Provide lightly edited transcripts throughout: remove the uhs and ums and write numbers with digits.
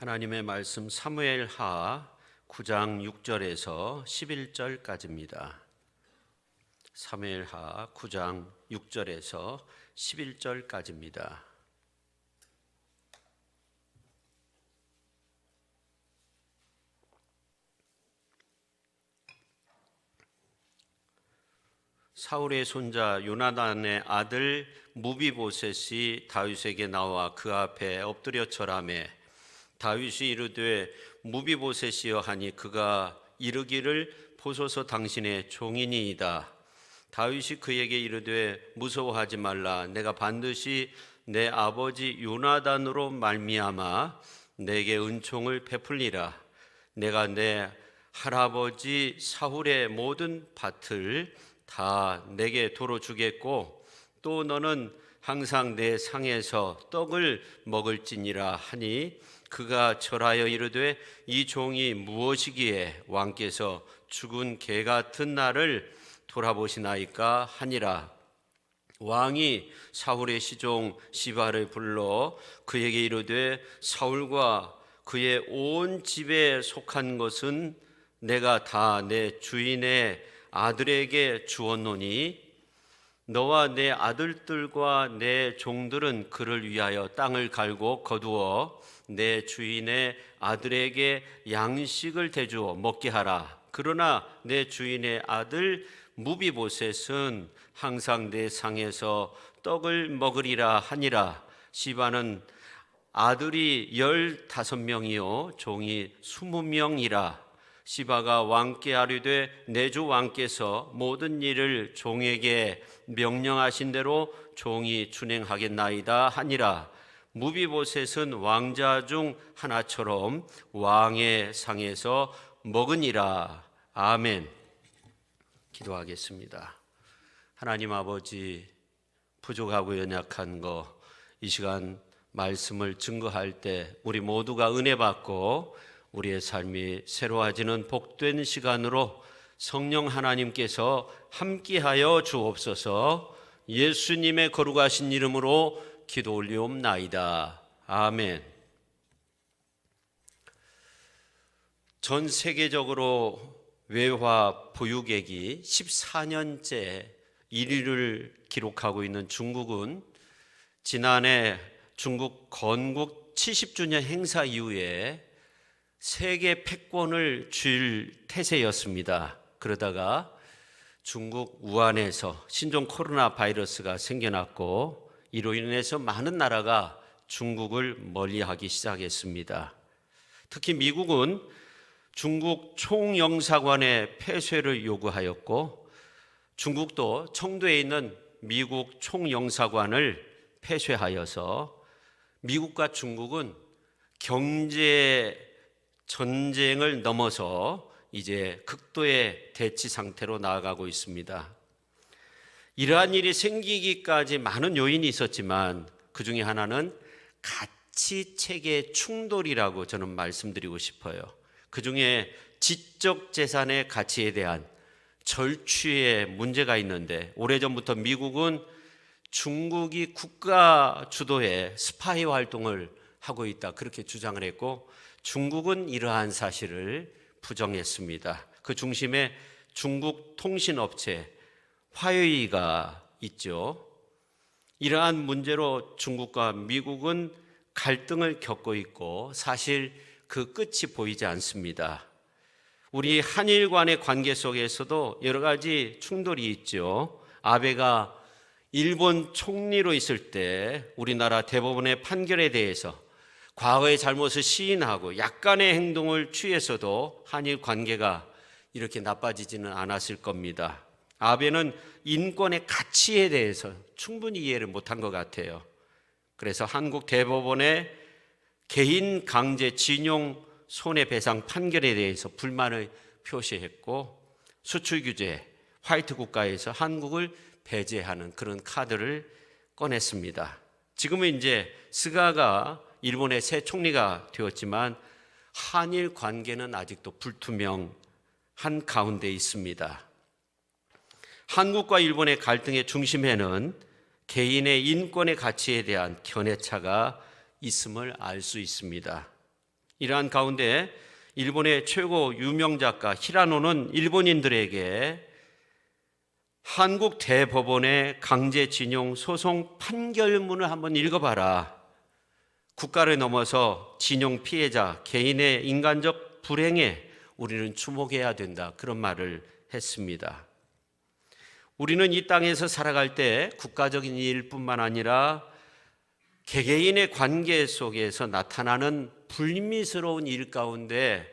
하나님의 말씀 사무엘하 9장 6절에서 11절까지입니다. 사무엘하 9장 6절에서 11절까지입니다. 사울의 손자 요나단의 아들 무비보셋이 다윗에게 나와 그 앞에 엎드려 절하매 다윗이 이르되 무비보셋이여 하니 그가 이르기를 보소서 당신의 종이니이다. 다윗이 그에게 이르되 무서워하지 말라. 내가 반드시 내 아버지 요나단으로 말미암아 내게 은총을 베풀리라. 내가 내 할아버지 사울의 모든 밭을 다 내게 도로 주겠고 또 너는 항상 내 상에서 떡을 먹을지니라 하니 그가 절하여 이르되 이 종이 무엇이기에 왕께서 죽은 개 같은 나를 돌아보시나이까 하니라. 왕이 사울의 시종 시바를 불러 그에게 이르되 사울과 그의 온 집에 속한 것은 내가 다 내 주인의 아들에게 주었노니 너와 내 아들들과 내 종들은 그를 위하여 땅을 갈고 거두어 내 주인의 아들에게 양식을 대주어 먹게 하라. 그러나 내 주인의 아들 무비보셋은 항상 내 상에서 떡을 먹으리라 하니라. 시바는 아들이 15명이요 종이 20명이라. 시바가 왕께 아뢰되 내 주 왕께서 모든 일을 종에게 명령하신 대로 종이 준행하겠나이다 하니라. 무비보셋은 왕자 중 하나처럼 왕의 상에서 먹으니라. 아멘. 기도하겠습니다. 하나님 아버지, 부족하고 연약한 거 이 시간 말씀을 증거할 때 우리 모두가 은혜 받고 우리의 삶이 새로워지는 복된 시간으로 성령 하나님께서 함께하여 주옵소서. 예수님의 거룩하신 이름으로 기도 올리옵나이다. 아멘. 전 세계적으로 외화 보유객이 14년째 1위를 기록하고 있는 중국은 지난해 중국 건국 70주년 행사 이후에 세계 패권을 쥘 태세였습니다. 그러다가 중국 우한에서 신종 코로나 바이러스가 생겨났고 이로 인해서 많은 나라가 중국을 멀리하기 시작했습니다. 특히 미국은 중국 총영사관의 폐쇄를 요구하였고 중국도 청도에 있는 미국 총영사관을 폐쇄하여서 미국과 중국은 경제 전쟁을 넘어서 이제 극도의 대치 상태로 나아가고 있습니다. 이러한 일이 생기기까지 많은 요인이 있었지만 그 중에 하나는 가치 체계 충돌이라고 저는 말씀드리고 싶어요. 그 중에 지적 재산의 가치에 대한 절취의 문제가 있는데 오래전부터 미국은 중국이 국가 주도의 스파이 활동을 하고 있다 그렇게 주장을 했고 중국은 이러한 사실을 부정했습니다. 그 중심에 중국 통신업체 화웨이가 있죠. 이러한 문제로 중국과 미국은 갈등을 겪고 있고 사실 그 끝이 보이지 않습니다. 우리 한일 간의 관계 속에서도 여러 가지 충돌이 있죠. 아베가 일본 총리로 있을 때 우리나라 대법원의 판결에 대해서 과거의 잘못을 시인하고 약간의 행동을 취해서도 한일 관계가 이렇게 나빠지지는 않았을 겁니다. 아베는 인권의 가치에 대해서 충분히 이해를 못한 것 같아요. 그래서 한국 대법원의 개인 강제징용 손해배상 판결에 대해서 불만을 표시했고 수출 규제, 화이트 국가에서 한국을 배제하는 그런 카드를 꺼냈습니다. 지금은 이제 스가가 일본의 새 총리가 되었지만 한일 관계는 아직도 불투명한 가운데 있습니다. 한국과 일본의 갈등의 중심에는 개인의 인권의 가치에 대한 견해차가 있음을 알 수 있습니다. 이러한 가운데 일본의 최고 유명 작가 히라노는 일본인들에게 한국 대법원의 강제징용 소송 판결문을 한번 읽어봐라. 국가를 넘어서 징용 피해자 개인의 인간적 불행에 우리는 주목해야 된다. 그런 말을 했습니다. 우리는 이 땅에서 살아갈 때 국가적인 일뿐만 아니라 개개인의 관계 속에서 나타나는 불미스러운 일 가운데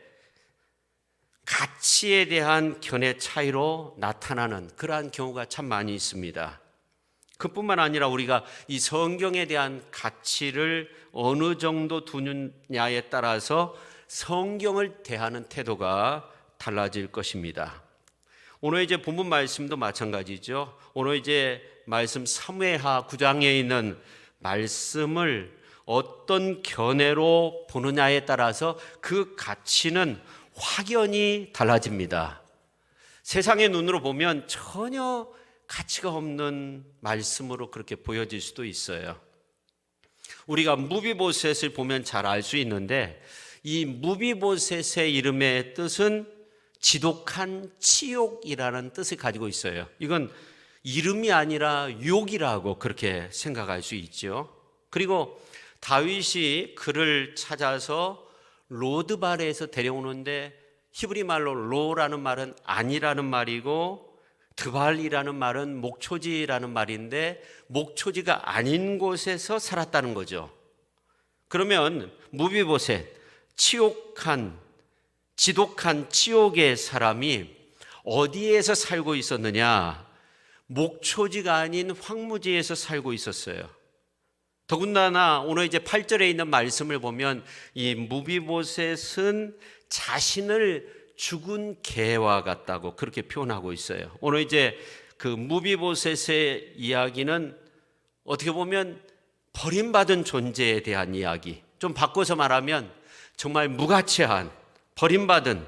가치에 대한 견해 차이로 나타나는 그러한 경우가 참 많이 있습니다. 그뿐만 아니라 우리가 이 성경에 대한 가치를 어느 정도 두느냐에 따라서 성경을 대하는 태도가 달라질 것입니다. 오늘 이제 본문 말씀도 마찬가지죠. 오늘 이제 말씀 사무엘하 9장에 있는 말씀을 어떤 견해로 보느냐에 따라서 그 가치는 확연히 달라집니다. 세상의 눈으로 보면 전혀 가치가 없는 말씀으로 그렇게 보여질 수도 있어요. 우리가 무비보셋을 보면 잘 알 수 있는데 이 무비보셋의 이름의 뜻은 지독한 치욕이라는 뜻을 가지고 있어요. 이건 이름이 아니라 욕이라고 그렇게 생각할 수 있죠. 그리고 다윗이 그를 찾아서 로드발에서 데려오는데 히브리 말로 로라는 말은 아니라는 말이고 드발이라는 말은 목초지라는 말인데 목초지가 아닌 곳에서 살았다는 거죠. 그러면 무비보셋, 지독한 치욕의 사람이 어디에서 살고 있었느냐? 목초지가 아닌 황무지에서 살고 있었어요. 더군다나 오늘 이제 8절에 있는 말씀을 보면 이 무비보셋은 자신을 죽은 개와 같다고 그렇게 표현하고 있어요. 오늘 이제 그 무비보셋의 이야기는 어떻게 보면 버림받은 존재에 대한 이야기, 좀 바꿔서 말하면 정말 무가치한 버림받은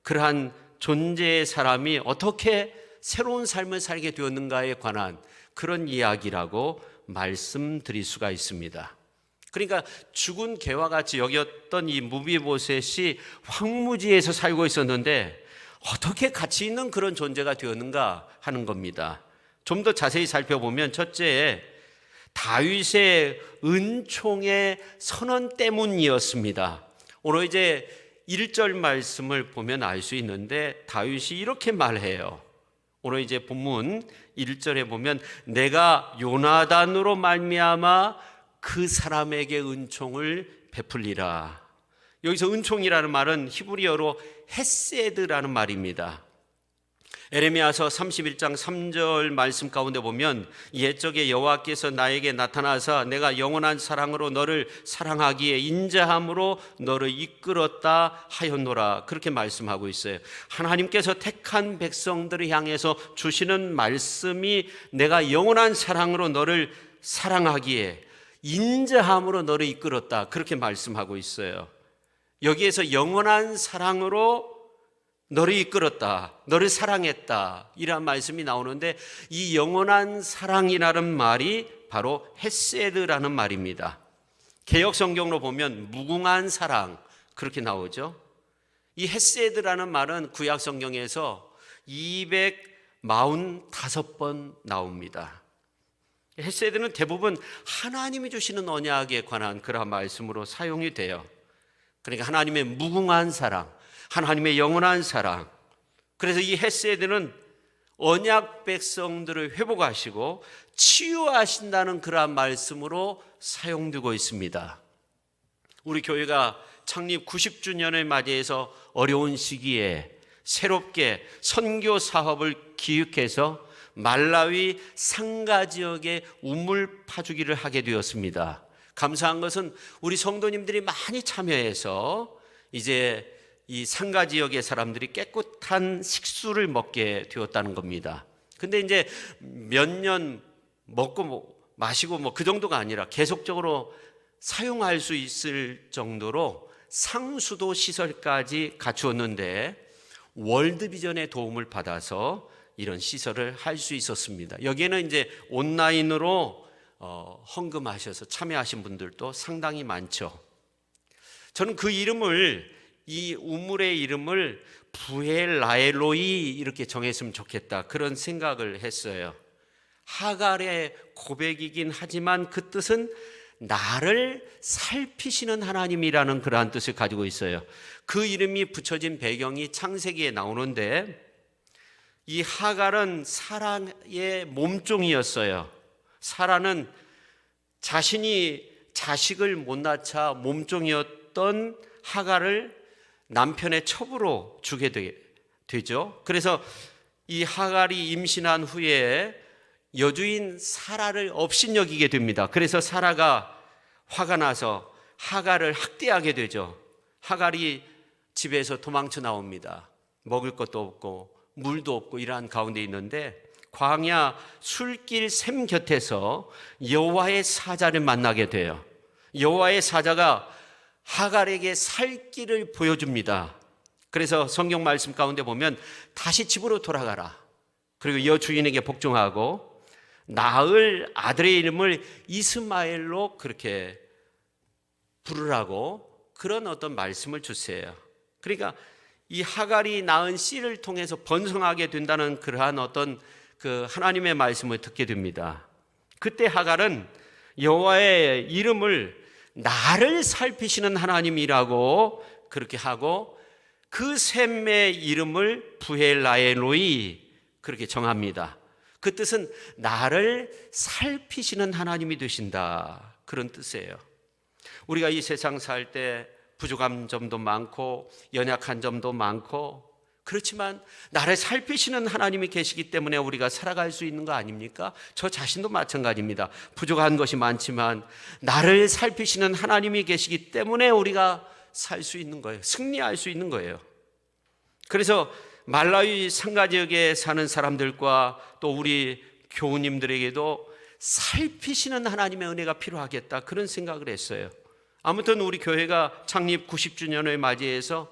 그러한 존재의 사람이 어떻게 새로운 삶을 살게 되었는가에 관한 그런 이야기라고 말씀드릴 수가 있습니다. 그러니까 죽은 개와 같이 여겼던 이 무비보셋이 황무지에서 살고 있었는데 어떻게 가치 있는 그런 존재가 되었는가 하는 겁니다. 좀 더 자세히 살펴보면 첫째, 다윗의 은총의 선언 때문이었습니다. 오늘 이제 1절 말씀을 보면 알 수 있는데 다윗이 이렇게 말해요. 오늘 이제 본문 1절에 보면 내가 요나단으로 말미암아 그 사람에게 은총을 베풀리라. 여기서 은총이라는 말은 히브리어로 헤세드라는 말입니다. 에레미야서 31장 3절 말씀 가운데 보면 옛적에 여호와께서 나에게 나타나사 내가 영원한 사랑으로 너를 사랑하기에 인자함으로 너를 이끌었다 하였노라. 그렇게 말씀하고 있어요. 하나님께서 택한 백성들을 향해서 주시는 말씀이 내가 영원한 사랑으로 너를 사랑하기에 인자함으로 너를 이끌었다. 그렇게 말씀하고 있어요. 여기에서 영원한 사랑으로 너를 이끌었다, 너를 사랑했다 이란 말씀이 나오는데 이 영원한 사랑이라는 말이 바로 헤세드라는 말입니다. 개역 성경으로 보면 무궁한 사랑 그렇게 나오죠. 이 헤세드라는 말은 구약 성경에서 245번 나옵니다. 헤세드는 대부분 하나님이 주시는 언약에 관한 그런 말씀으로 사용이 돼요. 그러니까 하나님의 무궁한 사랑, 하나님의 영원한 사랑. 그래서 이 헤세드는 언약 백성들을 회복하시고 치유하신다는 그러한 말씀으로 사용되고 있습니다. 우리 교회가 창립 90주년을 맞이해서 어려운 시기에 새롭게 선교 사업을 기획해서 말라위 상가 지역에 우물 파주기를 하게 되었습니다. 감사한 것은 우리 성도님들이 많이 참여해서 이제 이 상가 지역의 사람들이 깨끗한 식수를 먹게 되었다는 겁니다. 근데 이제 몇 년 먹고 마시고 그 정도가 아니라 계속적으로 사용할 수 있을 정도로 상수도 시설까지 갖추었는데 월드비전의 도움을 받아서 이런 시설을 할 수 있었습니다. 여기에는 이제 온라인으로 헌금하셔서 참여하신 분들도 상당히 많죠. 저는 그 이름을, 이 우물의 이름을 부엘라엘로이 이렇게 정했으면 좋겠다, 그런 생각을 했어요. 하갈의 고백이긴 하지만 그 뜻은 나를 살피시는 하나님이라는 그러한 뜻을 가지고 있어요. 그 이름이 붙여진 배경이 창세기에 나오는데, 이 하갈은 사라의 몸종이었어요. 사라는 자신이 자식을 못 낳자 몸종이었던 하갈을 남편의 첩으로 주게 되죠. 그래서 이 하갈이 임신한 후에 여주인 사라를 업신여기게 됩니다. 그래서 사라가 화가 나서 하갈을 학대하게 되죠. 하갈이 집에서 도망쳐 나옵니다. 먹을 것도 없고 물도 없고 이러한 가운데 있는데, 광야 술길 샘 곁에서 여호와의 사자를 만나게 돼요. 여호와의 사자가 하갈에게 살 길을 보여줍니다. 그래서 성경 말씀 가운데 보면 다시 집으로 돌아가라, 그리고 여주인에게 복종하고 낳을 아들의 이름을 이스마엘로 그렇게 부르라고, 그런 어떤 말씀을 주세요. 그러니까 이 하갈이 낳은 씨를 통해서 번성하게 된다는 그러한 어떤 그 하나님의 말씀을 듣게 됩니다. 그때 하갈은 여호와의 이름을 나를 살피시는 하나님이라고 그렇게 하고, 그 샘의 이름을 부엘라엘로이 그렇게 정합니다. 그 뜻은 나를 살피시는 하나님이 되신다, 그런 뜻이에요. 우리가 이 세상 살 때 부족한 점도 많고 연약한 점도 많고, 그렇지만 나를 살피시는 하나님이 계시기 때문에 우리가 살아갈 수 있는 거 아닙니까? 저 자신도 마찬가지입니다. 부족한 것이 많지만 나를 살피시는 하나님이 계시기 때문에 우리가 살 수 있는 거예요. 승리할 수 있는 거예요. 그래서 말라위 상가 지역에 사는 사람들과 또 우리 교우님들에게도 살피시는 하나님의 은혜가 필요하겠다, 그런 생각을 했어요. 아무튼 우리 교회가 창립 90주년을 맞이해서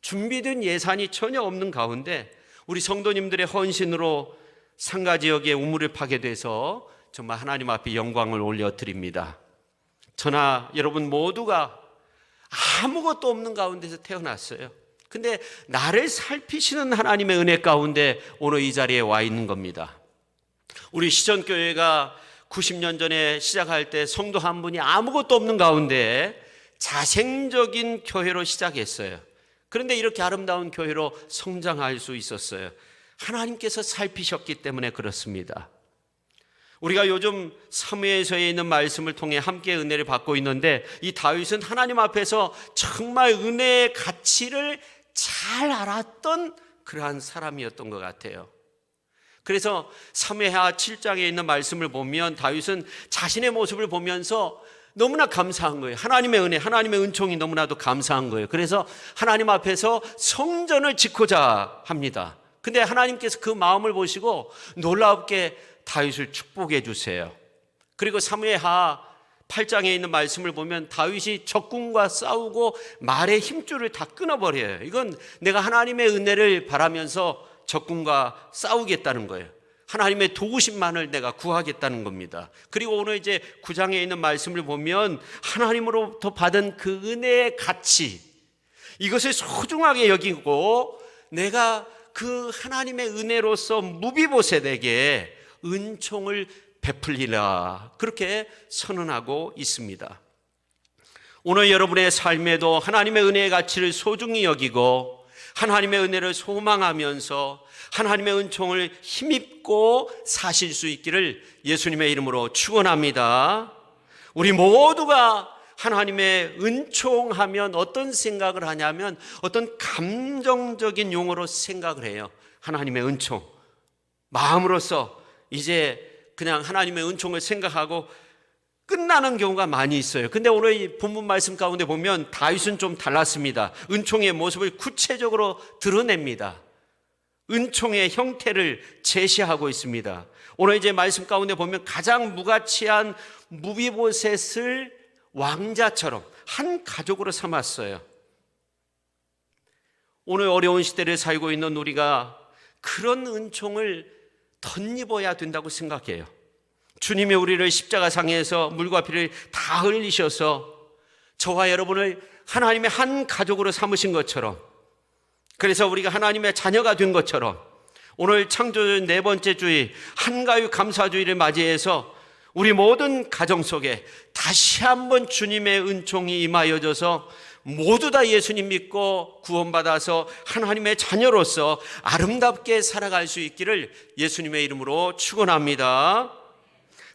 준비된 예산이 전혀 없는 가운데 우리 성도님들의 헌신으로 상가 지역에 우물을 파게 돼서 정말 하나님 앞에 영광을 올려드립니다. 저나 여러분 모두가 아무것도 없는 가운데서 태어났어요. 근데 나를 살피시는 하나님의 은혜 가운데 오늘 이 자리에 와 있는 겁니다. 우리 시전교회가 90년 전에 시작할 때 성도 한 분이 아무것도 없는 가운데 자생적인 교회로 시작했어요. 그런데 이렇게 아름다운 교회로 성장할 수 있었어요. 하나님께서 살피셨기 때문에 그렇습니다. 우리가 요즘 사무엘서에 있는 말씀을 통해 함께 은혜를 받고 있는데, 이 다윗은 하나님 앞에서 정말 은혜의 가치를 잘 알았던 그러한 사람이었던 것 같아요. 그래서 사무엘하 7장에 있는 말씀을 보면 다윗은 자신의 모습을 보면서 너무나 감사한 거예요. 하나님의 은혜, 하나님의 은총이 너무나도 감사한 거예요. 그래서 하나님 앞에서 성전을 짓고자 합니다. 근데 하나님께서 그 마음을 보시고 놀랍게 다윗을 축복해 주세요. 그리고 사무엘하 8장에 있는 말씀을 보면 다윗이 적군과 싸우고 말의 힘줄을 다 끊어버려요. 이건 내가 하나님의 은혜를 바라면서 적군과 싸우겠다는 거예요. 하나님의 도우심만을 내가 구하겠다는 겁니다. 그리고 오늘 이제 9장에 있는 말씀을 보면 하나님으로부터 받은 그 은혜의 가치, 이것을 소중하게 여기고 내가 그 하나님의 은혜로서 무비보셋에게 은총을 베풀리라, 그렇게 선언하고 있습니다. 오늘 여러분의 삶에도 하나님의 은혜의 가치를 소중히 여기고 하나님의 은혜를 소망하면서 하나님의 은총을 힘입고 사실 수 있기를 예수님의 이름으로 축원합니다. 우리 모두가 하나님의 은총하면 어떤 생각을 하냐면 어떤 감정적인 용어로 생각을 해요. 하나님의 은총, 마음으로서 이제 그냥 하나님의 은총을 생각하고 끝나는 경우가 많이 있어요. 근데 오늘 이 본문 말씀 가운데 보면 다윗은 좀 달랐습니다. 은총의 모습을 구체적으로 드러냅니다. 은총의 형태를 제시하고 있습니다. 오늘 이제 말씀 가운데 보면 가장 무가치한 무비보셋을 왕자처럼 한 가족으로 삼았어요. 오늘 어려운 시대를 살고 있는 우리가 그런 은총을 덧입어야 된다고 생각해요. 주님이 우리를 십자가상에서 물과 피를 다 흘리셔서 저와 여러분을 하나님의 한 가족으로 삼으신 것처럼, 그래서 우리가 하나님의 자녀가 된 것처럼 오늘 창조주의 네 번째 주일 한가위 감사주의를 맞이해서 우리 모든 가정 속에 다시 한번 주님의 은총이 임하여져서 모두 다 예수님 믿고 구원받아서 하나님의 자녀로서 아름답게 살아갈 수 있기를 예수님의 이름으로 축원합니다.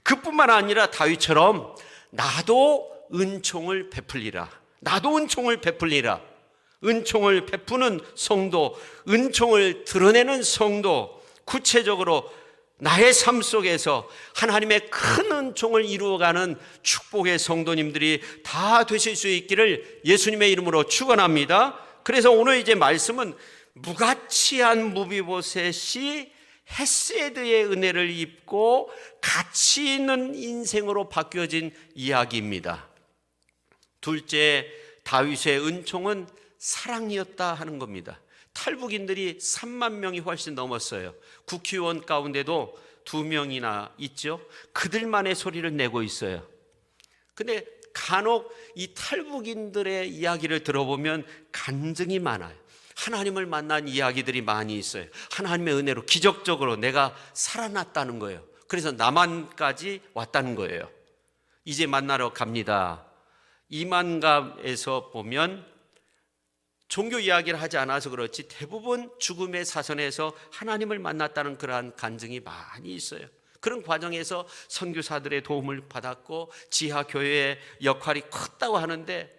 그뿐만 아니라 다윗처럼 나도 은총을 베풀리라. 나도 은총을 베풀리라. 은총을 베푸는 성도, 은총을 드러내는 성도, 구체적으로 나의 삶 속에서 하나님의 큰 은총을 이루어가는 축복의 성도님들이 다 되실 수 있기를 예수님의 이름으로 축원합니다. 그래서 오늘 이제 말씀은 무가치한 무비보셋이 헤세드의 은혜를 입고 가치 있는 인생으로 바뀌어진 이야기입니다. 둘째, 다윗의 은총은 사랑이었다 하는 겁니다. 탈북인들이 3만 명이 훨씬 넘었어요. 국회의원 가운데도 2명이나 있죠. 그들만의 소리를 내고 있어요. 근데 간혹 이 탈북인들의 이야기를 들어보면 간증이 많아요. 하나님을 만난 이야기들이 많이 있어요. 하나님의 은혜로 기적적으로 내가 살아났다는 거예요. 그래서 남한까지 왔다는 거예요. 이제 만나러 갑니다. 이만갑에서 보면 종교 이야기를 하지 않아서 그렇지 대부분 죽음의 사선에서 하나님을 만났다는 그러한 간증이 많이 있어요. 그런 과정에서 선교사들의 도움을 받았고 지하교회의 역할이 컸다고 하는데,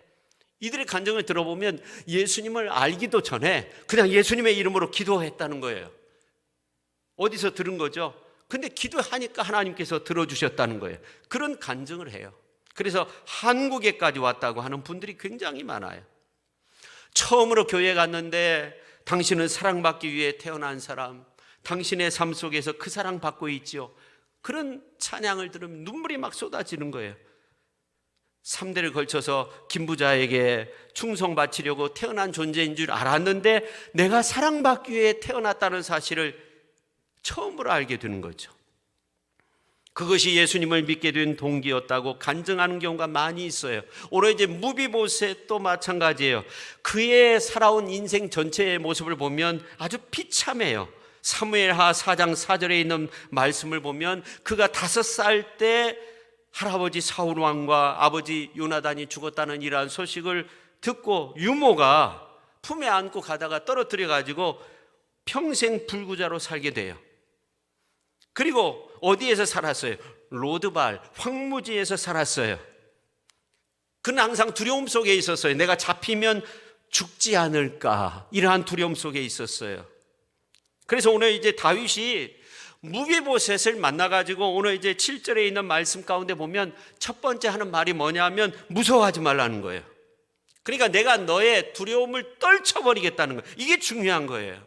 이들의 간증을 들어보면 예수님을 알기도 전에 그냥 예수님의 이름으로 기도했다는 거예요. 어디서 들은 거죠? 근데 기도하니까 하나님께서 들어주셨다는 거예요. 그런 간증을 해요. 그래서 한국에까지 왔다고 하는 분들이 굉장히 많아요. 처음으로 교회에 갔는데 당신은 사랑받기 위해 태어난 사람, 당신의 삶 속에서 그 사랑 받고 있지요. 그런 찬양을 들으면 눈물이 막 쏟아지는 거예요. 3대를 걸쳐서 김부자에게 충성 바치려고 태어난 존재인 줄 알았는데 내가 사랑받기 위해 태어났다는 사실을 처음으로 알게 되는 거죠. 그것이 예수님을 믿게 된 동기였다고 간증하는 경우가 많이 있어요. 오늘 이제 무비보셋도 마찬가지예요. 그의 살아온 인생 전체의 모습을 보면 아주 비참해요. 사무엘하 4장 4절에 있는 말씀을 보면 그가 5살 때 할아버지 사울 왕과 아버지 요나단이 죽었다는 이러한 소식을 듣고 유모가 품에 안고 가다가 떨어뜨려 가지고 평생 불구자로 살게 돼요. 그리고 어디에서 살았어요? 로드발 황무지에서 살았어요. 그는 항상 두려움 속에 있었어요. 내가 잡히면 죽지 않을까, 이러한 두려움 속에 있었어요. 그래서 오늘 이제 다윗이 무비보셋을 만나가지고 오늘 이제 7절에 있는 말씀 가운데 보면 첫 번째 하는 말이 뭐냐면 무서워하지 말라는 거예요. 그러니까 내가 너의 두려움을 떨쳐버리겠다는 거예요. 이게 중요한 거예요.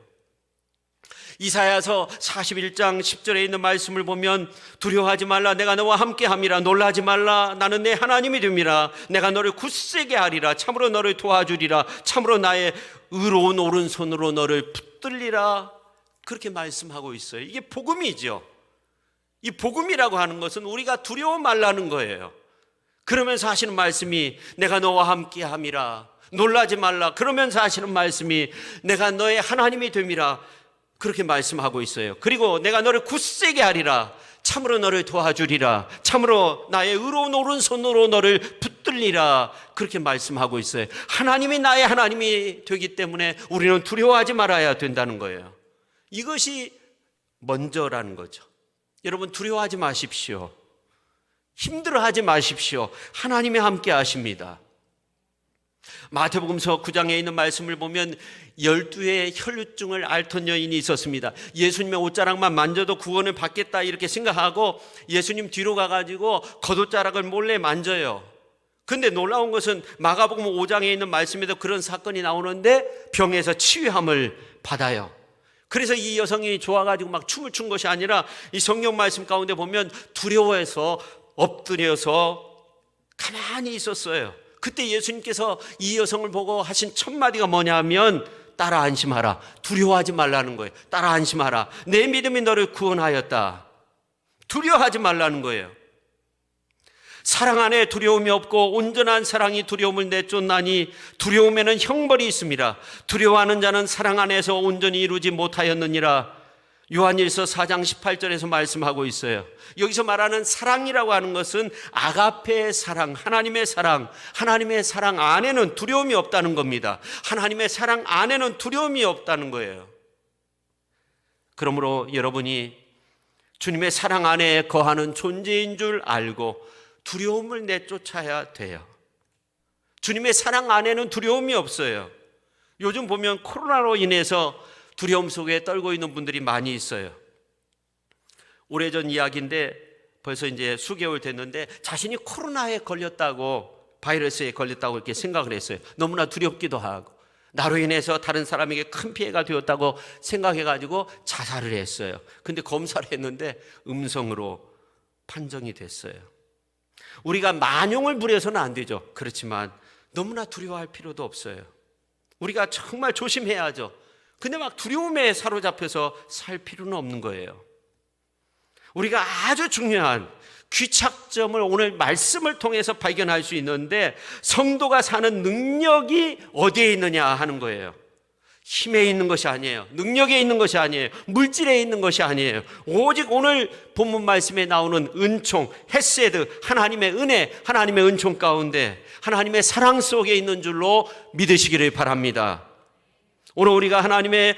이사야서 41장 10절에 있는 말씀을 보면 두려워하지 말라, 내가 너와 함께함이라. 놀라지 말라, 나는 내 하나님이 됨이라. 내가 너를 굳세게 하리라. 참으로 너를 도와주리라. 참으로 나의 의로운 오른손으로 너를 붙들리라. 그렇게 말씀하고 있어요. 이게 복음이죠. 이 복음이라고 하는 것은 우리가 두려워 말라는 거예요. 그러면서 하시는 말씀이 내가 너와 함께함이라. 놀라지 말라. 그러면서 하시는 말씀이 내가 너의 하나님이 됨이라. 그렇게 말씀하고 있어요. 그리고 내가 너를 굳세게 하리라. 참으로 너를 도와주리라. 참으로 나의 의로운 오른손으로 너를 붙들리라. 그렇게 말씀하고 있어요. 하나님이 나의 하나님이 되기 때문에 우리는 두려워하지 말아야 된다는 거예요. 이것이 먼저라는 거죠. 여러분, 두려워하지 마십시오. 힘들어하지 마십시오. 하나님이 함께 하십니다. 마태복음서 9장에 있는 말씀을 보면 12의 혈루증을 앓던 여인이 있었습니다. 예수님의 옷자락만 만져도 구원을 받겠다 이렇게 생각하고 예수님 뒤로 가가지고 겉옷자락을 몰래 만져요. 근데 놀라운 것은 마가복음 5장에 있는 말씀에도 그런 사건이 나오는데 병에서 치유함을 받아요. 그래서 이 여성이 좋아가지고 막 춤을 춘 것이 아니라 이 성경 말씀 가운데 보면 두려워해서 엎드려서 가만히 있었어요. 그때 예수님께서 이 여성을 보고 하신 첫 마디가 뭐냐면 따라 안심하라. 두려워하지 말라는 거예요. 따라 안심하라. 내 믿음이 너를 구원하였다. 두려워하지 말라는 거예요. 사랑 안에 두려움이 없고 온전한 사랑이 두려움을 내쫓나니 두려움에는 형벌이 있습니다. 두려워하는 자는 사랑 안에서 온전히 이루지 못하였느니라. 요한일서 4장 18절에서 말씀하고 있어요. 여기서 말하는 사랑이라고 하는 것은 아가페의 사랑, 하나님의 사랑 안에는 두려움이 없다는 겁니다. 하나님의 사랑 안에는 두려움이 없다는 거예요. 그러므로 여러분이 주님의 사랑 안에 거하는 존재인 줄 알고 두려움을 내쫓아야 돼요. 주님의 사랑 안에는 두려움이 없어요. 요즘 보면 코로나로 인해서 두려움 속에 떨고 있는 분들이 많이 있어요. 오래전 이야기인데 벌써 이제 수개월 됐는데 자신이 코로나에 걸렸다고, 바이러스에 걸렸다고 이렇게 생각을 했어요. 너무나 두렵기도 하고 나로 인해서 다른 사람에게 큰 피해가 되었다고 생각해가지고 자살을 했어요. 근데 검사를 했는데 음성으로 판정이 됐어요. 우리가 만용을 부려서는 안 되죠. 그렇지만 너무나 두려워할 필요도 없어요. 우리가 정말 조심해야죠. 근데 막 두려움에 사로잡혀서 살 필요는 없는 거예요. 우리가 아주 중요한 귀착점을 오늘 말씀을 통해서 발견할 수 있는데, 성도가 사는 능력이 어디에 있느냐 하는 거예요. 힘에 있는 것이 아니에요. 능력에 있는 것이 아니에요. 물질에 있는 것이 아니에요. 오직 오늘 본문 말씀에 나오는 은총, 헤세드, 하나님의 은혜, 하나님의 은총 가운데 하나님의 사랑 속에 있는 줄로 믿으시기를 바랍니다. 오늘 우리가 하나님의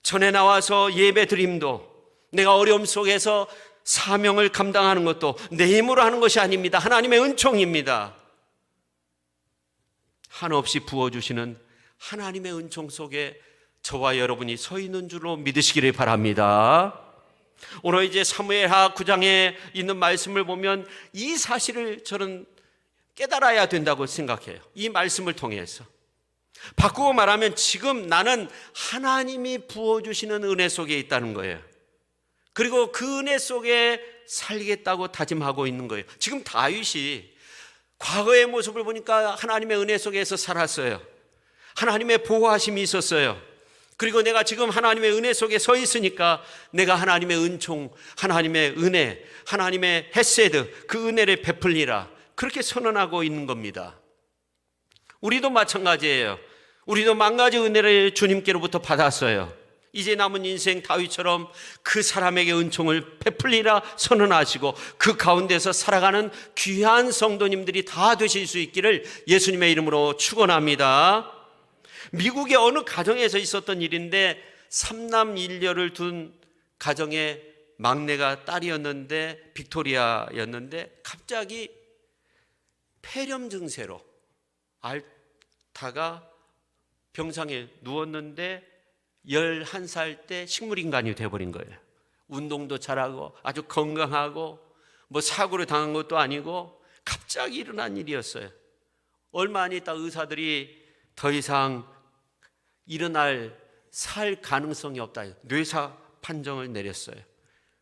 전에 나와서 예배 드림도, 내가 어려움 속에서 사명을 감당하는 것도 내 힘으로 하는 것이 아닙니다. 하나님의 은총입니다. 한없이 부어주시는 하나님의 은총 속에 저와 여러분이 서 있는 줄로 믿으시기를 바랍니다. 오늘 이제 사무엘하 9장에 있는 말씀을 보면 이 사실을 저는 깨달아야 된다고 생각해요. 이 말씀을 통해서 바꾸고 말하면 지금 나는 하나님이 부어주시는 은혜 속에 있다는 거예요. 그리고 그 은혜 속에 살겠다고 다짐하고 있는 거예요. 지금 다윗이 과거의 모습을 보니까 하나님의 은혜 속에서 살았어요. 하나님의 보호하심이 있었어요. 그리고 내가 지금 하나님의 은혜 속에 서 있으니까 내가 하나님의 은총, 하나님의 은혜, 하나님의 헤세드, 그 은혜를 베풀리라, 그렇게 선언하고 있는 겁니다. 우리도 마찬가지예요. 우리도 만 가지 은혜를 주님께로부터 받았어요. 이제 남은 인생 다윗처럼 그 사람에게 은총을 베풀리라 선언하시고 그 가운데서 살아가는 귀한 성도님들이 다 되실 수 있기를 예수님의 이름으로 축원합니다. 미국의 어느 가정에서 있었던 일인데, 3남 1녀를 둔 가정의 막내가 딸이었는데, 빅토리아였는데 갑자기 폐렴 증세로 앓다가 병상에 누웠는데 11살 때 식물인간이 되어버린 거예요. 운동도 잘하고 아주 건강하고 뭐 사고를 당한 것도 아니고 갑자기 일어난 일이었어요. 얼마 안 있다 의사들이 더 이상 살 가능성이 없다, 뇌사 판정을 내렸어요.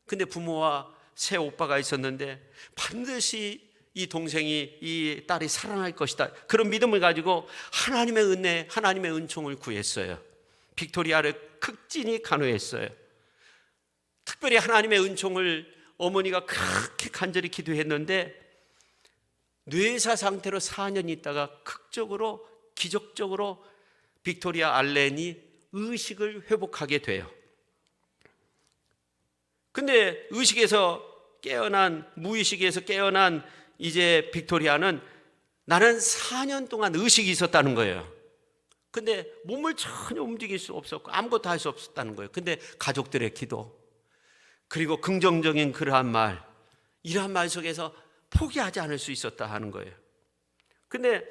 근데 부모와 새 오빠가 있었는데 반드시 이 동생이, 이 딸이 살아날 것이다, 그런 믿음을 가지고 하나님의 은혜, 하나님의 은총을 구했어요. 빅토리아를 극진히 간호했어요. 특별히 하나님의 은총을 어머니가 그렇게 간절히 기도했는데 뇌사 상태로 4년 있다가 극적으로, 기적적으로 빅토리아 알렌이 의식을 회복하게 돼요. 근데 무의식에서 깨어난 이제 빅토리아는 나는 4년 동안 의식이 있었다는 거예요. 근데 몸을 전혀 움직일 수 없었고 아무것도 할 수 없었다는 거예요. 근데 가족들의 기도, 그리고 긍정적인 그러한 말, 이러한 말 속에서 포기하지 않을 수 있었다 하는 거예요. 근데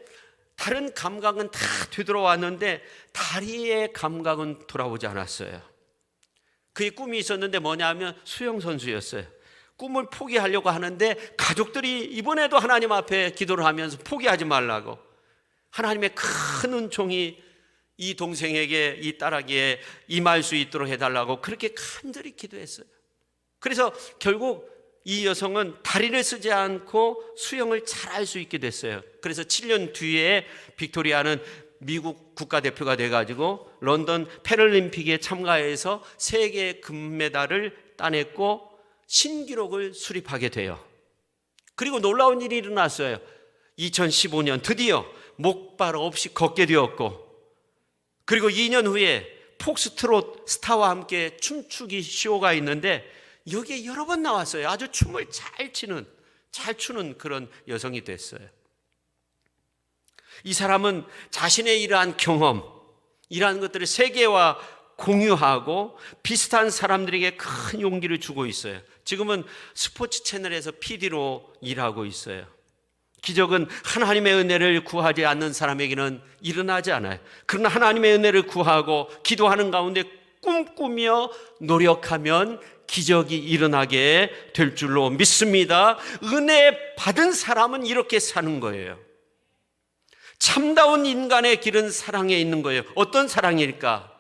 다른 감각은 다 되돌아왔는데 다리의 감각은 돌아오지 않았어요. 그의 꿈이 있었는데 뭐냐면 수영선수였어요. 꿈을 포기하려고 하는데 가족들이 이번에도 하나님 앞에 기도를 하면서 포기하지 말라고, 하나님의 큰 은총이 이 동생에게, 이 딸에게 임할 수 있도록 해달라고 그렇게 간절히 기도했어요. 그래서 결국 이 여성은 다리를 쓰지 않고 수영을 잘할 수 있게 됐어요. 그래서 7년 뒤에 빅토리아는 미국 국가대표가 돼가지고 런던 패럴림픽에 참가해서 세계 금메달을 따냈고 신기록을 수립하게 돼요. 그리고 놀라운 일이 일어났어요. 2015년 드디어 목발 없이 걷게 되었고, 그리고 2년 후에 폭스트롯 스타와 함께 춤추기 쇼가 있는데 여기에 여러 번 나왔어요. 아주 춤을 잘 추는 그런 여성이 됐어요. 이 사람은 자신의 이러한 경험, 이러한 것들을 세계와 공유하고 비슷한 사람들에게 큰 용기를 주고 있어요. 지금은 스포츠 채널에서 PD로 일하고 있어요. 기적은 하나님의 은혜를 구하지 않는 사람에게는 일어나지 않아요. 그러나 하나님의 은혜를 구하고 기도하는 가운데 꿈꾸며 노력하면 기적이 일어나게 될 줄로 믿습니다. 은혜 받은 사람은 이렇게 사는 거예요. 참다운 인간의 길은 사랑에 있는 거예요. 어떤 사랑일까?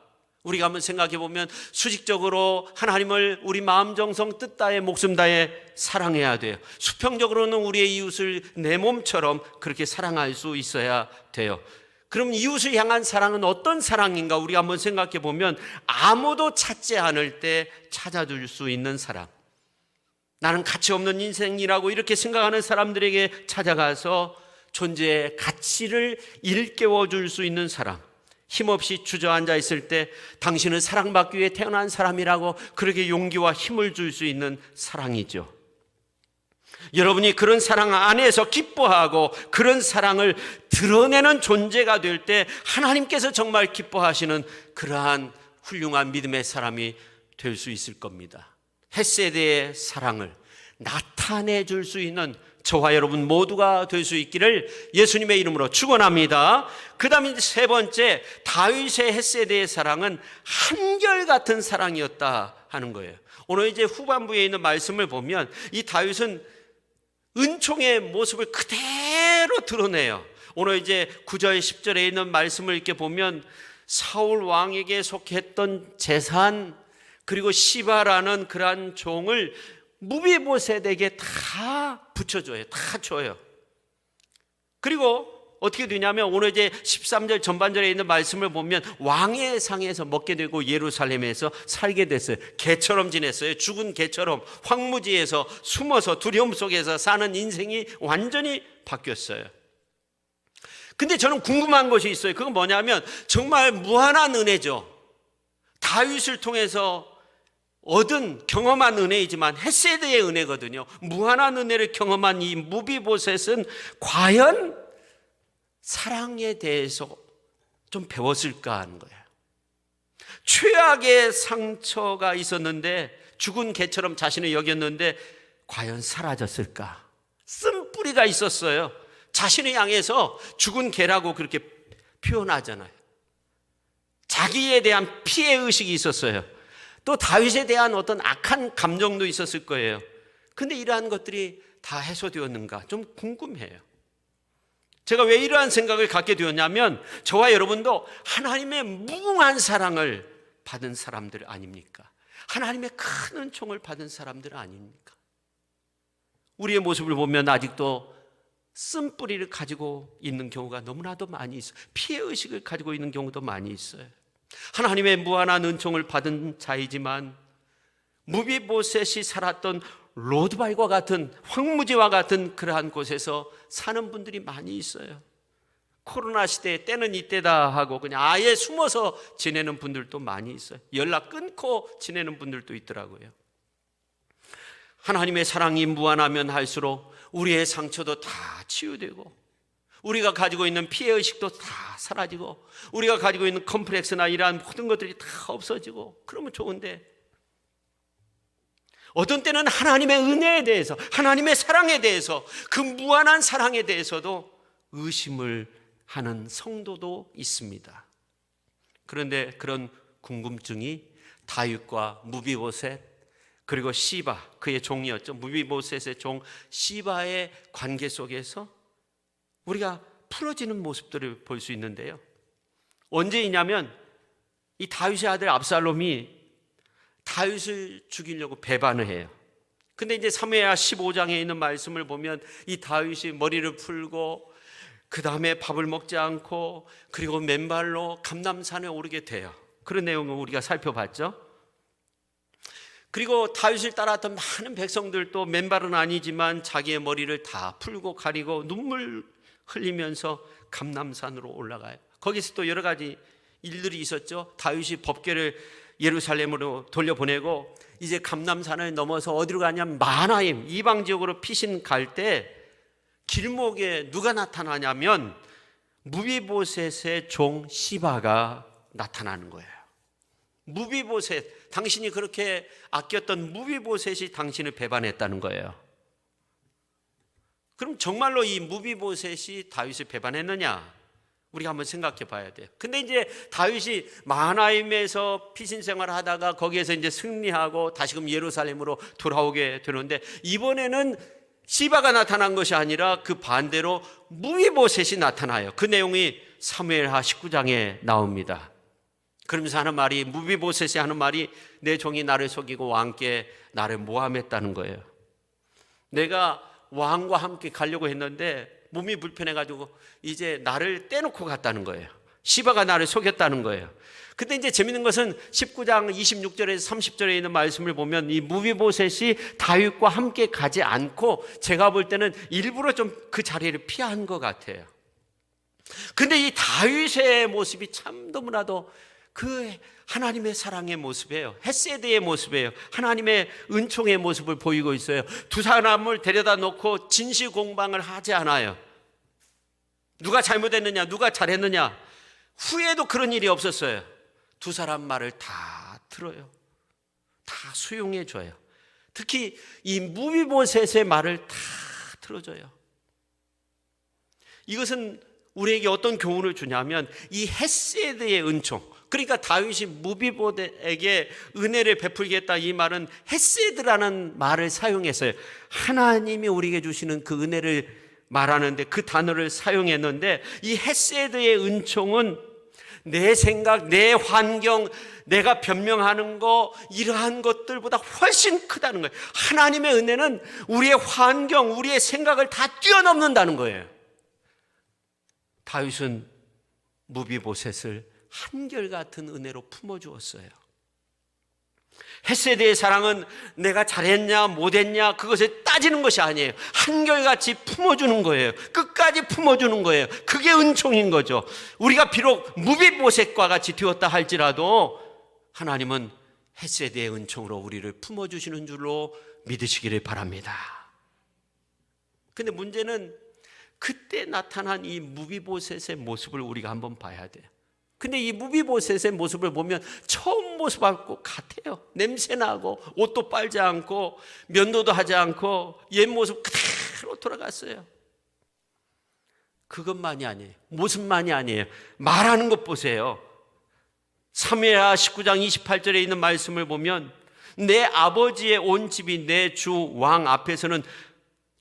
우리가 한번 생각해 보면 수직적으로 하나님을 우리 마음 정성 뜻 다해 목숨 다해 사랑해야 돼요. 수평적으로는 우리의 이웃을 내 몸처럼 그렇게 사랑할 수 있어야 돼요. 그럼 이웃을 향한 사랑은 어떤 사랑인가? 우리가 한번 생각해 보면 아무도 찾지 않을 때 찾아줄 수 있는 사랑. 나는 가치 없는 인생이라고 이렇게 생각하는 사람들에게 찾아가서 존재의 가치를 일깨워 줄 수 있는 사랑. 힘없이 주저앉아 있을 때 당신은 사랑받기 위해 태어난 사람이라고 그렇게 용기와 힘을 줄 수 있는 사랑이죠. 여러분이 그런 사랑 안에서 기뻐하고 그런 사랑을 드러내는 존재가 될 때 하나님께서 정말 기뻐하시는 그러한 훌륭한 믿음의 사람이 될 수 있을 겁니다. 헤세드의 사랑을 나타내 줄 수 있는 저와 여러분 모두가 될 수 있기를 예수님의 이름으로 축원합니다. 그 다음에 세 번째, 다윗의 헤세드의 사랑은 한결같은 사랑이었다 하는 거예요. 오늘 이제 후반부에 있는 말씀을 보면 이 다윗은 은총의 모습을 그대로 드러내요. 오늘 이제 9절 10절에 있는 말씀을 이렇게 보면 사울 왕에게 속했던 재산, 그리고 시바라는 그러한 종을 무비보셋에게 다 붙여줘요. 다 줘요. 그리고 어떻게 되냐면 오늘 이제 13절 전반절에 있는 말씀을 보면 왕의 상에서 먹게 되고 예루살렘에서 살게 됐어요. 개처럼 지냈어요. 죽은 개처럼 황무지에서 숨어서 두려움 속에서 사는 인생이 완전히 바뀌었어요. 근데 저는 궁금한 것이 있어요. 그건 뭐냐면 정말 무한한 은혜죠. 다윗을 통해서 얻은 경험한 은혜이지만 헤세드의 은혜거든요. 무한한 은혜를 경험한 이 무비보셋은 과연 사랑에 대해서 좀 배웠을까 하는 거예요. 최악의 상처가 있었는데 죽은 개처럼 자신을 여겼는데 과연 사라졌을까? 쓴뿌리가 있었어요. 자신을 향해서 죽은 개라고 그렇게 표현하잖아요. 자기에 대한 피해의식이 있었어요. 또 다윗에 대한 어떤 악한 감정도 있었을 거예요. 근데 이러한 것들이 다 해소되었는가 좀 궁금해요. 제가 왜 이러한 생각을 갖게 되었냐면 저와 여러분도 하나님의 무궁한 사랑을 받은 사람들 아닙니까? 하나님의 큰 은총을 받은 사람들 아닙니까? 우리의 모습을 보면 아직도 쓴뿌리를 가지고 있는 경우가 너무나도 많이 있어요. 피해의식을 가지고 있는 경우도 많이 있어요. 하나님의 무한한 은총을 받은 자이지만 무비보셋이 살았던 로드발과 같은 황무지와 같은 그러한 곳에서 사는 분들이 많이 있어요. 코로나 시대에 때는 이때다 하고 그냥 아예 숨어서 지내는 분들도 많이 있어요. 연락 끊고 지내는 분들도 있더라고요. 하나님의 사랑이 무한하면 할수록 우리의 상처도 다 치유되고 우리가 가지고 있는 피해의식도 다 사라지고 우리가 가지고 있는 컴플렉스나 이러한 모든 것들이 다 없어지고 그러면 좋은데 어떤 때는 하나님의 은혜에 대해서 하나님의 사랑에 대해서 그 무한한 사랑에 대해서도 의심을 하는 성도도 있습니다. 그런데 그런 궁금증이 다윗과 무비보셋 그리고 시바 그의 종이었죠. 무비보셋의 종 시바의 관계 속에서 우리가 풀어지는 모습들을 볼 수 있는데요. 언제이냐면 이 다윗의 아들 압살롬이 다윗을 죽이려고 배반을 해요. 근데 이제 사무엘하 15장에 있는 말씀을 보면 이 다윗이 머리를 풀고 그 다음에 밥을 먹지 않고 그리고 맨발로 감람산에 오르게 돼요. 그런 내용을 우리가 살펴봤죠. 그리고 다윗을 따랐던 많은 백성들도 맨발은 아니지만 자기의 머리를 다 풀고 가리고 눈물 흘리면서 감람산으로 올라가요. 거기서 또 여러 가지 일들이 있었죠. 다윗이 법궤를 예루살렘으로 돌려보내고 이제 감람산을 넘어서 어디로 가냐면 마하나임 이방 지역으로 피신 갈 때 길목에 누가 나타나냐면 무비보셋의 종 시바가 나타나는 거예요. 무비보셋, 당신이 그렇게 아꼈던 무비보셋이 당신을 배반했다는 거예요. 그럼 정말로 이 무비보셋이 다윗을 배반했느냐? 우리가 한번 생각해 봐야 돼요. 근데 이제 다윗이 마하나임에서 피신 생활을 하다가 거기에서 이제 승리하고 다시금 예루살렘으로 돌아오게 되는데, 이번에는 시바가 나타난 것이 아니라 그 반대로 무비보셋이 나타나요. 그 내용이 사무엘하 19장에 나옵니다. 그러면서 하는 말이, 무비보셋이 하는 말이, 내 종이 나를 속이고 왕께 나를 모함했다는 거예요. 내가 왕과 함께 가려고 했는데 몸이 불편해가지고 이제 나를 떼놓고 갔다는 거예요. 시바가 나를 속였다는 거예요. 근데 이제 재밌는 것은 19장 26절에서 30절에 있는 말씀을 보면 이 무비보셋이 다윗과 함께 가지 않고 제가 볼 때는 일부러 좀 그 자리를 피한 것 같아요. 근데 이 다윗의 모습이 참 너무나도 그 하나님의 사랑의 모습이에요. 헤세드의 모습이에요. 하나님의 은총의 모습을 보이고 있어요. 두 사람을 데려다 놓고 진실공방을 하지 않아요. 누가 잘못했느냐, 누가 잘했느냐, 후에도 그런 일이 없었어요. 두 사람 말을 다 들어요. 다 수용해 줘요. 특히 이 무비보셋의 말을 다 들어줘요. 이것은 우리에게 어떤 교훈을 주냐면 이 헤세드의 은총, 그러니까 다윗이 무비보셋에게 은혜를 베풀겠다, 이 말은 헤세드라는 말을 사용했어요. 하나님이 우리에게 주시는 그 은혜를 말하는데 그 단어를 사용했는데, 이 헤세드의 은총은 내 생각, 내 환경, 내가 변명하는 거, 이러한 것들보다 훨씬 크다는 거예요. 하나님의 은혜는 우리의 환경, 우리의 생각을 다 뛰어넘는다는 거예요. 다윗은 무비보셋을 한결같은 은혜로 품어주었어요. 헤세드의 사랑은 내가 잘했냐 못했냐 그것을 따지는 것이 아니에요. 한결같이 품어주는 거예요. 끝까지 품어주는 거예요. 그게 은총인 거죠. 우리가 비록 무비보셋과 같이 되었다 할지라도 하나님은 헤세드의 은총으로 우리를 품어주시는 줄로 믿으시기를 바랍니다. 근데 문제는 그때 나타난 이 무비보셋의 모습을 우리가 한번 봐야 돼요. 근데 이 무비보셋의 모습을 보면 처음 모습하고 같아요. 냄새나고 옷도 빨지 않고 면도도 하지 않고 옛 모습 그대로 돌아갔어요. 그것만이 아니에요. 모습만이 아니에요. 말하는 것 보세요. 사무엘하 19장 28절에 있는 말씀을 보면 내 아버지의 온 집이 내 주 왕 앞에서는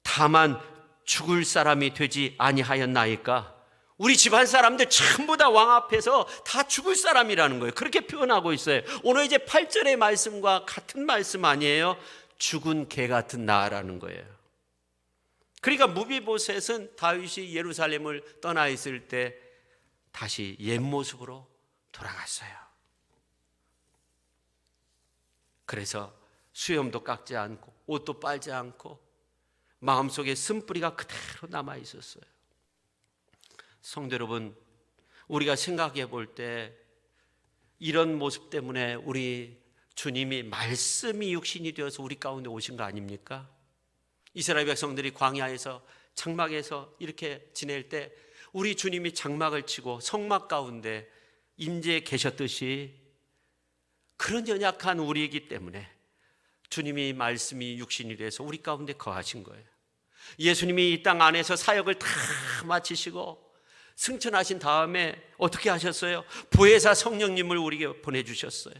다만 죽을 사람이 되지 아니하였나이까. 우리 집안 사람들 전부 다 왕 앞에서 다 죽을 사람이라는 거예요. 그렇게 표현하고 있어요. 오늘 이제 8절의 말씀과 같은 말씀 아니에요? 죽은 개 같은 나라는 거예요. 그러니까 무비보셋은 다윗이 예루살렘을 떠나 있을 때 다시 옛 모습으로 돌아갔어요. 그래서 수염도 깎지 않고 옷도 빨지 않고 마음속에 쓴뿌리가 그대로 남아 있었어요. 성도 여러분, 우리가 생각해 볼 때 이런 모습 때문에 우리 주님이 말씀이 육신이 되어서 우리 가운데 오신 거 아닙니까? 이스라엘 백성들이 광야에서 장막에서 이렇게 지낼 때 우리 주님이 장막을 치고 성막 가운데 임재해 계셨듯이 그런 연약한 우리이기 때문에 주님이 말씀이 육신이 돼서 우리 가운데 거하신 거예요. 예수님이 이 땅 안에서 사역을 다 마치시고 승천하신 다음에 어떻게 하셨어요? 보혜사 성령님을 우리에게 보내주셨어요.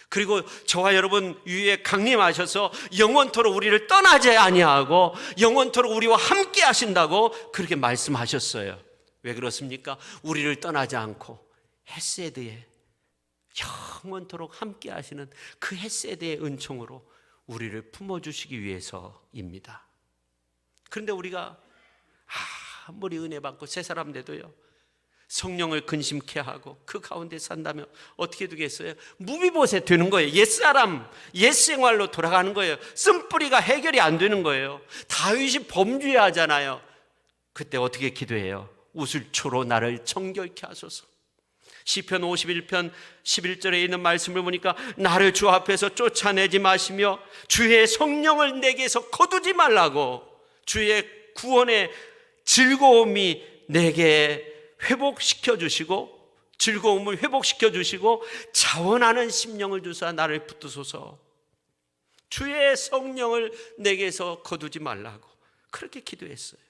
그리고 저와 여러분 위에 강림하셔서 영원토록 우리를 떠나지 아니하고 영원토록 우리와 함께 하신다고 그렇게 말씀하셨어요. 왜 그렇습니까? 우리를 떠나지 않고 헤세드에 영원토록 함께 하시는 그 헤세드의 은총으로 우리를 품어주시기 위해서입니다. 그런데 우리가 아무리 은혜 받고 새 사람 돼도요, 성령을 근심케 하고 그 가운데 산다면 어떻게 되겠어요? 무비보셋 되는 거예요. 옛사람, 옛생활로 돌아가는 거예요. 쓴뿌리가 해결이 안 되는 거예요. 다윗이 범죄하잖아요. 그때 어떻게 기도해요? 우슬초로 나를 정결케 하소서. 시편 51편 11절에 있는 말씀을 보니까 나를 주 앞에서 쫓아내지 마시며 주의 성령을 내게서 거두지 말라고, 주의 구원의 즐거움이 내게 회복시켜 주시고, 즐거움을 회복시켜 주시고 자원하는 심령을 주사 나를 붙드소서. 주의 성령을 내게서 거두지 말라고 그렇게 기도했어요.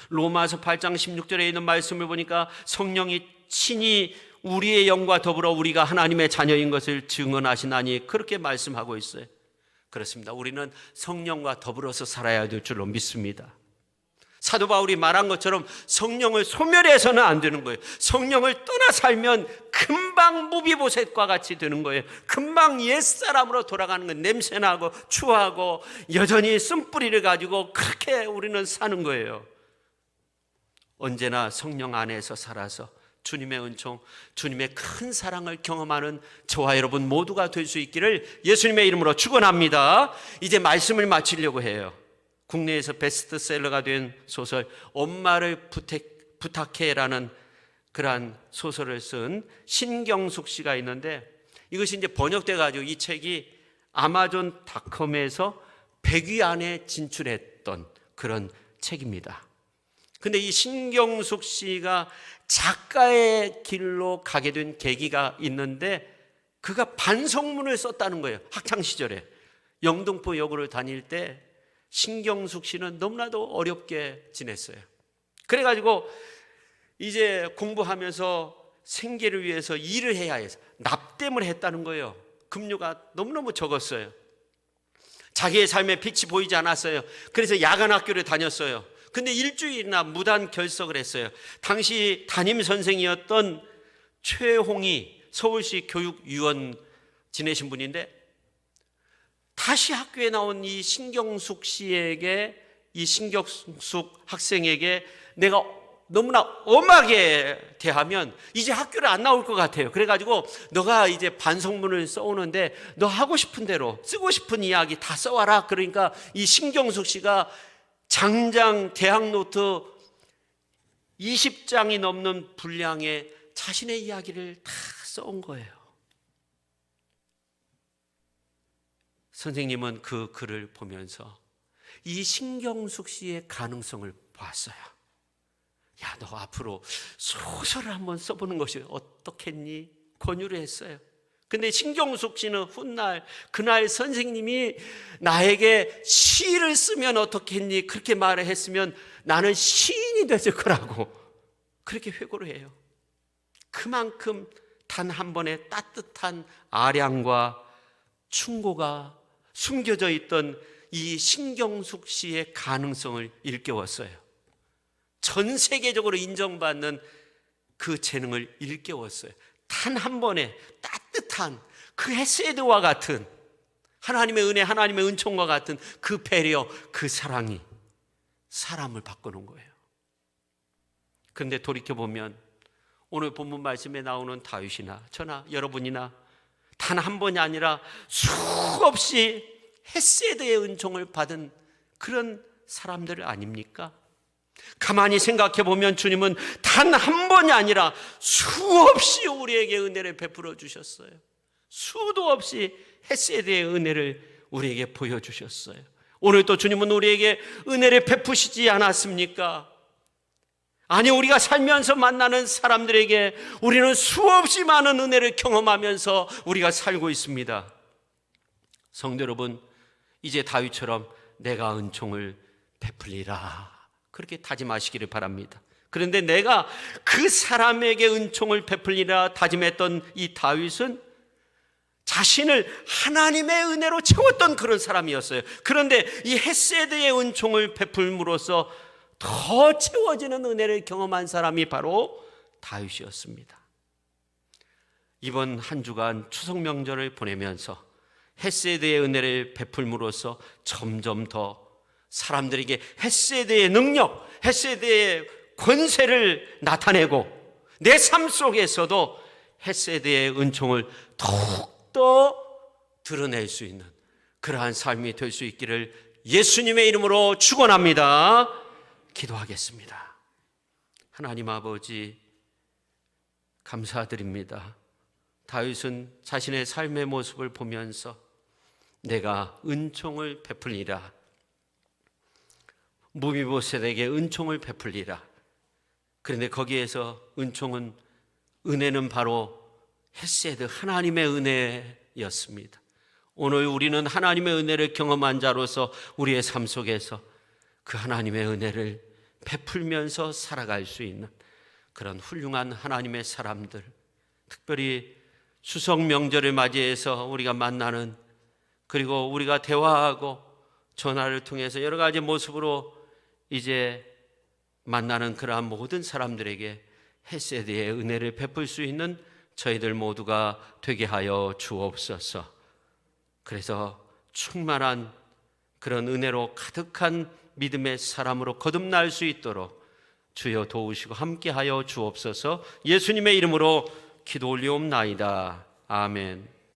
로마서 8장 16절에 있는 말씀을 보니까 성령이 친히 우리의 영과 더불어 우리가 하나님의 자녀인 것을 증언하시나니 그렇게 말씀하고 있어요. 그렇습니다. 우리는 성령과 더불어서 살아야 될 줄로 믿습니다. 사도 바울이 말한 것처럼 성령을 소멸해서는 안 되는 거예요. 성령을 떠나 살면 금방 무비보셋과 같이 되는 거예요. 금방 옛사람으로 돌아가는 거예요. 냄새나고 추하고 여전히 쓴뿌리를 가지고 그렇게 우리는 사는 거예요. 언제나 성령 안에서 살아서 주님의 은총, 주님의 큰 사랑을 경험하는 저와 여러분 모두가 될 수 있기를 예수님의 이름으로 축원합니다. 이제 말씀을 마치려고 해요. 국내에서 베스트셀러가 된 소설 엄마를 부탁해라는 그러한 소설을 쓴 신경숙 씨가 있는데, 이것이 이제 번역돼 가지고 이 책이 아마존닷컴에서 100위 안에 진출했던 그런 책입니다. 근데 이 신경숙 씨가 작가의 길로 가게 된 계기가 있는데, 그가 반성문을 썼다는 거예요. 학창 시절에 영등포 여고를 다닐 때 신경숙 씨는 너무나도 어렵게 지냈어요. 그래가지고 이제 공부하면서 생계를 위해서 일을 해야 해서 납땜을 했다는 거예요. 급료가 너무너무 적었어요. 자기의 삶에 빛이 보이지 않았어요. 그래서 야간 학교를 다녔어요. 근데 일주일이나 무단 결석을 했어요. 당시 담임 선생이었던 최홍희 서울시 교육위원 지내신 분인데, 다시 학교에 나온 이 신경숙 씨에게, 이 신경숙 학생에게 내가 너무나 엄하게 대하면 이제 학교를 안 나올 것 같아요. 그래가지고 너가 이제 반성문을 써오는데 너 하고 싶은 대로 쓰고 싶은 이야기 다 써와라. 그러니까 이 신경숙 씨가 장장 대학노트 20장이 넘는 분량의 자신의 이야기를 다 써온 거예요. 선생님은 그 글을 보면서 이 신경숙 씨의 가능성을 봤어요. 야, 너 앞으로 소설을 한번 써보는 것이 어떻겠니? 권유를 했어요. 근데 신경숙 씨는 훗날 그날 선생님이 나에게 시를 쓰면 어떻겠니? 그렇게 말을 했으면 나는 시인이 됐을 거라고 그렇게 회고를 해요. 그만큼 단 한 번의 따뜻한 아량과 충고가 숨겨져 있던 이 신경숙 씨의 가능성을 일깨웠어요. 전 세계적으로 인정받는 그 재능을 일깨웠어요. 단 한 번의 따뜻한 그 헤세드와 같은 하나님의 은혜, 하나님의 은총과 같은 그 배려, 그 사랑이 사람을 바꾸는 거예요. 그런데 돌이켜보면 오늘 본문 말씀에 나오는 다윗이나 저나 여러분이나 단 한 번이 아니라 수없이 헤세드의 은총을 받은 그런 사람들 아닙니까? 가만히 생각해 보면 주님은 단 한 번이 아니라 수없이 우리에게 은혜를 베풀어 주셨어요. 수도 없이 헤세드의 은혜를 우리에게 보여주셨어요. 오늘 또 주님은 우리에게 은혜를 베푸시지 않았습니까? 아니, 우리가 살면서 만나는 사람들에게 우리는 수없이 많은 은혜를 경험하면서 우리가 살고 있습니다. 성도 여러분, 이제 다윗처럼 내가 은총을 베풀리라 그렇게 다짐하시기를 바랍니다. 그런데 내가 그 사람에게 은총을 베풀리라 다짐했던 이 다윗은 자신을 하나님의 은혜로 채웠던 그런 사람이었어요. 그런데 이 헤세드의 은총을 베풀므로써 더 채워지는 은혜를 경험한 사람이 바로 다윗이었습니다. 이번 한 주간 추석 명절을 보내면서 헤세드의 은혜를 베풀므로써 점점 더 사람들에게 헤세드의 능력, 헤세드의 권세를 나타내고 내 삶 속에서도 헤세드의 은총을 더욱더 드러낼 수 있는 그러한 삶이 될 수 있기를 예수님의 이름으로 축원합니다. 기도하겠습니다. 하나님 아버지, 감사드립니다. 다윗은 자신의 삶의 모습을 보면서 내가 은총을 베풀리라, 무비보셋에게 은총을 베풀리라. 그런데 거기에서 은혜는 바로 헤세드, 하나님의 은혜였습니다. 오늘 우리는 하나님의 은혜를 경험한 자로서 우리의 삶 속에서 그 하나님의 은혜를 베풀면서 살아갈 수 있는 그런 훌륭한 하나님의 사람들, 특별히 추석 명절을 맞이해서 우리가 만나는, 그리고 우리가 대화하고 전화를 통해서 여러 가지 모습으로 이제 만나는 그러한 모든 사람들에게 헤세드의 은혜를 베풀 수 있는 저희들 모두가 되게 하여 주옵소서. 그래서 충만한 그런 은혜로 가득한 믿음의 사람으로 거듭날 수 있도록 주여 도우시고 함께하여 주옵소서. 예수님의 이름으로 기도 올리옵나이다. 아멘.